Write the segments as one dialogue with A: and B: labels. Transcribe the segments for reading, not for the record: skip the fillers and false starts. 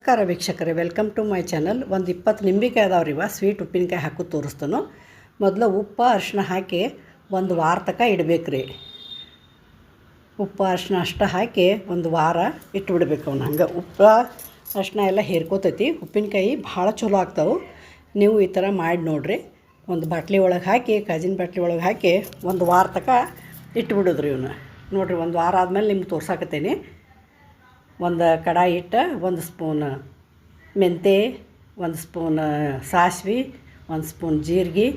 A: ನಮಸ್ಕಾರ ವೀಕ್ಷಕರೇ, welcome to my channel. ಒಂದು 20 ನಿಂಬೆಕಾಯಿ ಅದಾವ್ರಿ. ಸ್ವೀಟ್ ಉಪ್ಪಿನಕಾಯಿ ಹಾಕೋದು ತೋರಿಸ್ತಾನು. ಮೊದಲು ಉಪ್ಪು ಅರಿಶಿನ ಹಾಕಿ ಒಂದು ವಾರ ತನಕ ಇಡಬೇಕ್ರಿ. ಉಪ್ಪು ಅರಿಶಿನ ಅಷ್ಟು ಹಾಕಿ ಒಂದು ವಾರ ಇಟ್ಬಿಡ್ಬೇಕು. ಅವ್ನು ಹಂಗೆ ಉಪ್ಪು ಅರಿಶಿನ ಎಲ್ಲ ಹೇರ್ಕೋತೈತಿ. ಉಪ್ಪಿನಕಾಯಿ ಭಾಳ ಚಲೋ ಆಗ್ತಾವೆ. ನೀವು ಈ ಥರ ಮಾಡಿ ನೋಡಿರಿ. ಒಂದು ಬಾಟ್ಲಿ ಒಳಗೆ ಹಾಕಿ, ಕಾಜಿನ ಬಾಟ್ಲಿ ಒಳಗೆ ಹಾಕಿ ಒಂದು ವಾರ ತನಕ ಇಟ್ಬಿಡೋದ್ರಿ. ಇವನು ನೋಡಿರಿ, ಒಂದು ವಾರ ಆದಮೇಲೆ ನಿಮ್ಗೆ ತೋರ್ಸಾಕತ್ತೇನೆ. ಒಂದು ಕಡಾಯಿ ಇಟ್ಟು 1 ಸ್ಪೂನ್ ಮೆಂತೆ, 1 ಸ್ಪೂನ್ ಸಾಸಿವೆ, 1 ಸ್ಪೂನ್ ಜೀರಿಗೆ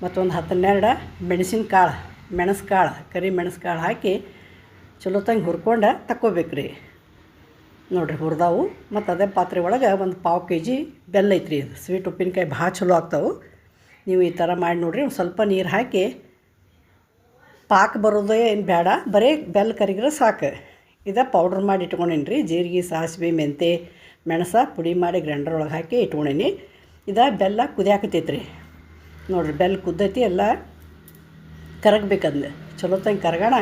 A: ಮತ್ತು ಒಂದು 12 ಮೆಣಸ್ಕಾಳು, ಕರಿ ಮೆಣಸ್ಕಾಳು ಹಾಕಿ ಚಲೋ ತಂಗೆ ಹುರ್ಕೊಂಡು ತಕ್ಕೋಬೇಕ್ರಿ. ನೋಡಿರಿ, ಹುರಿದಾವು. ಮತ್ತು ಅದೇ ಪಾತ್ರೆ ಒಳಗೆ ಒಂದು 1/4 kg ಬೆಲ್ಲ ಐತ್ರಿ. ಇದು ಸ್ವೀಟ್ ಉಪ್ಪಿನಕಾಯಿ ಭಾಳ ಚಲೋ ಆಗ್ತಾವೆ. ನೀವು ಈ ಥರ ಮಾಡಿ ನೋಡಿರಿ. ಒಂದು ಸ್ವಲ್ಪ ನೀರು ಹಾಕಿ, ಪಾಕ ಬರೋದೇ ಏನು ಬೇಡ, ಬರೀ ಬೆಲ್ಲ ಕರಿಗಿದ್ರೆ ಸಾಕು. ಇದು ಪೌಡ್ರ್ ಮಾಡಿ ಇಟ್ಕೊಂಡೇನಿ ರೀ. ಜೀರಿಗೆ, ಸಾಸಿವೆ, ಮೆಂತೆ, ಮೆಣಸ ಪುಡಿ ಮಾಡಿ ಗ್ರೈಂಡರ್ ಒಳಗೆ ಹಾಕಿ ಇಟ್ಕೊಂಡೇನಿ. ಇದು ಬೆಲ್ಲ ಕುದಿಯಾಕತ್ತೈತೆ ರೀ. ನೋಡಿರಿ, ಬೆಲ್ಲ ಕುದ್ದೈತಿ. ಎಲ್ಲ ಕರಗಬೇಕಂದು ಚಲೋ ತಂಗೆ ಕರಗೋಣ.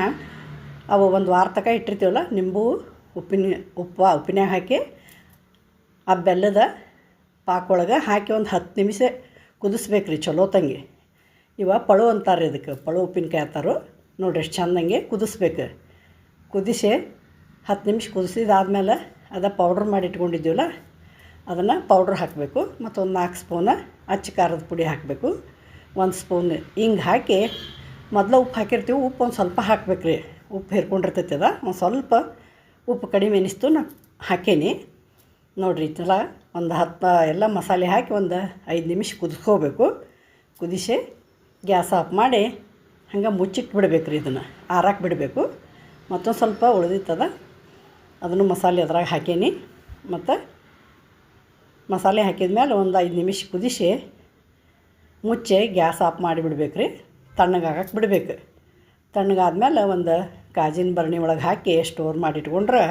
A: ಅವು ಒಂದು ವಾರ ತನಕ ಇಟ್ಟಿರ್ತೀವಲ್ಲ, ನಿಂಬು ಉಪ್ಪಿನಾಗ ಹಾಕಿ ಆ ಬೆಲ್ಲದ ಪಾಕೊಳಗೆ ಹಾಕಿ ಒಂದು 10 ನಿಮಿಷ ಕುದಿಸ್ಬೇಕು ರೀ ಚಲೋ ತಂಗಿ. ಪಳು ಅಂತಾರೆ, ಇದಕ್ಕೆ ಪಳು ಉಪ್ಪಿನಕಾಯಿ ಅಂತಾರೋ. ನೋಡಿರಿ, ಎಷ್ಟು ಚೆಂದಂಗೆ ಕುದಿಸ್ಬೇಕು. ಕುದಿಸಿ 10 ನಿಮಿಷ ಕುದಿಸಿದಾದ್ಮೇಲೆ ಅದು ಪೌಡ್ರ್ ಮಾಡಿ ಇಟ್ಕೊಂಡಿದ್ದೀವಲ್ಲ, ಅದನ್ನು ಪೌಡ್ರ್ ಹಾಕಬೇಕು. ಮತ್ತು ಒಂದು 4 ಸ್ಪೂನ ಅಚ್ಚ ಖಾರದ ಪುಡಿ ಹಾಕಬೇಕು. 1 ಸ್ಪೂನ್ ಹಿಂಗೆ ಹಾಕಿ, ಮೊದಲು ಉಪ್ಪು ಹಾಕಿರ್ತೀವಿ. ಉಪ್ಪು ಒಂದು ಸ್ವಲ್ಪ ಹಾಕ್ಬೇಕು ರೀ. ಉಪ್ಪು ಹೇರ್ಕೊಂಡಿರ್ತೈತೆ. ಅದ ಒಂದು ಸ್ವಲ್ಪ ಉಪ್ಪು ಕಡಿಮೆ ಅನಿಸ್ತು, ನಾ ಹಾಕೇನಿ. ನೋಡಿರಿ, ಈ ಥರ ಒಂದು 10 ಎಲ್ಲ ಮಸಾಲೆ ಹಾಕಿ ಒಂದು 5 ನಿಮಿಷ ಕುದಿಸ್ಕೋಬೇಕು. ಕುದಿಸಿ ಗ್ಯಾಸ್ ಆಫ್ ಮಾಡಿ ಹಂಗೆ ಮುಚ್ಚಿಟ್ಟು ಬಿಡಬೇಕು ರೀ. ಇದನ್ನು ಆರಾಕ್ ಬಿಡಬೇಕು. ಮತ್ತೊಂದು ಸ್ವಲ್ಪ ಉಳಿದಿತ್ತದ, ಅದನ್ನು ಮಸಾಲೆ ಅದ್ರಾಗ ಹಾಕೀನಿ. ಮತ್ತು ಮಸಾಲೆ ಹಾಕಿದ ಮೇಲೆ ಒಂದು 5 ನಿಮಿಷ ಕುದಿಸಿ ಮುಚ್ಚಿ ಗ್ಯಾಸ್ ಆಫ್ ಮಾಡಿಬಿಡ್ಬೇಕು ರೀ. ತಣ್ಣಗಾಗಕ್ಕೆ ಬಿಡಬೇಕು. ತಣ್ಣಗಾದ್ಮೇಲೆ ಒಂದು ಕಾಜಿನ ಭರಣಿ ಒಳಗೆ ಹಾಕಿ ಸ್ಟೋರ್ ಮಾಡಿ ಇಟ್ಕೊಂಡ್ರೆ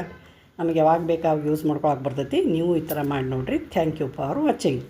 A: ನಮಗೆ ಯಾವಾಗ ಬೇಕು ಅವಾಗ ಯೂಸ್ ಮಾಡ್ಕೊಳಕ್ಕೆ ಬರ್ತೈತಿ. ನೀವು ಈ ಥರ ಮಾಡಿ ನೋಡಿರಿ. Thank you for watching.